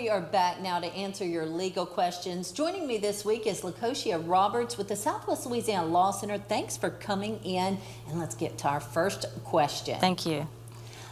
we are back now to answer your legal questions. Joining me this week is Lacosia Roberts with the Southwest Louisiana Law Center. Thanks for coming in, and let's get to our first question. Thank you.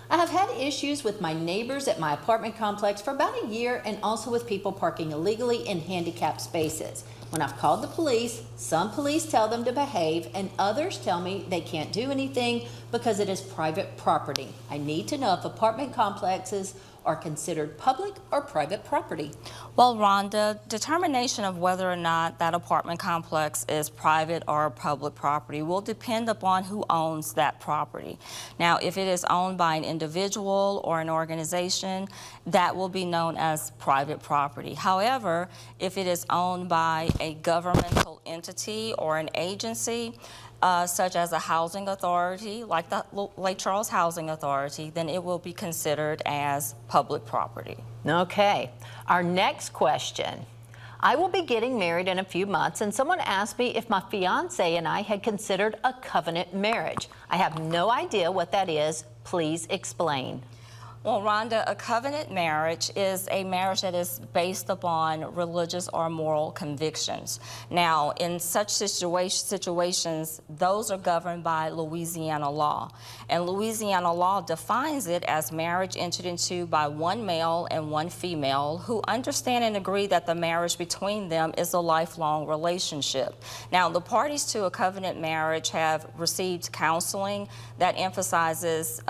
I have had issues with my neighbors at my apartment complex for about a year, and also with people parking illegally in handicapped spaces. When I've called the police, some police tell them to behave, and others tell me they can't do anything because it is private property. I need to know if apartment complexes are considered public or private property. Well, Rhonda, determination of whether or not that apartment complex is private or public property will depend upon who owns that property. Now, if it is owned by an individual or an organization, that will be known as private property. However, if it is owned by a governmental entity or an agency, such as a housing authority, like the Lake Charles Housing Authority, then it will be considered as public property. Okay, our next question. I will be getting married in a few months, and someone asked me if my fiance and I had considered a covenant marriage. I have no idea what that is. Please explain. Well, Rhonda, a covenant marriage is a marriage that is based upon religious or moral convictions. Now, in such situations, those are governed by Louisiana law. And Louisiana law defines it as marriage entered into by one male and one female who understand and agree that the marriage between them is a lifelong relationship. Now, the parties to a covenant marriage have received counseling that emphasizes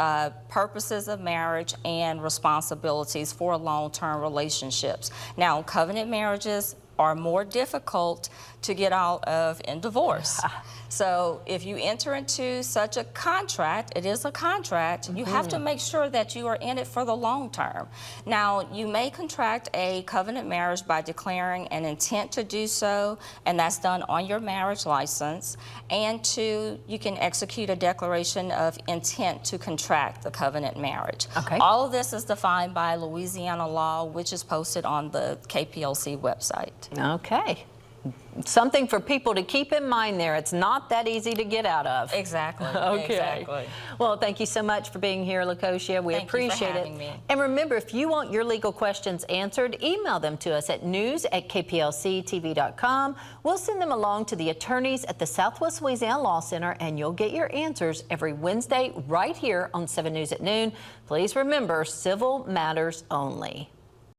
purposes of marriage and responsibilities for long-term relationships. Now, covenant marriages are more difficult to get out of in divorce. So if you enter into such a contract, it is a contract, you have to make sure that you are in it for the long term. Now, you may contract a covenant marriage by declaring an intent to do so, and that's done on your marriage license. And two, you can execute a declaration of intent to contract the covenant marriage. Okay. All of this is defined by Louisiana law, which is posted on the KPLC website. Okay. Something for people to keep in mind there. It's not that easy to get out of. Exactly. Okay. Exactly. Well, thank you so much for being here, Lacosia. We appreciate you for having it. me. And remember, if you want your legal questions answered, email them to us at news@kplctv.com. We'll send them along to the attorneys at the Southwest Louisiana Law Center, and you'll get your answers every Wednesday right here on 7 News at noon. Please remember, civil matters only.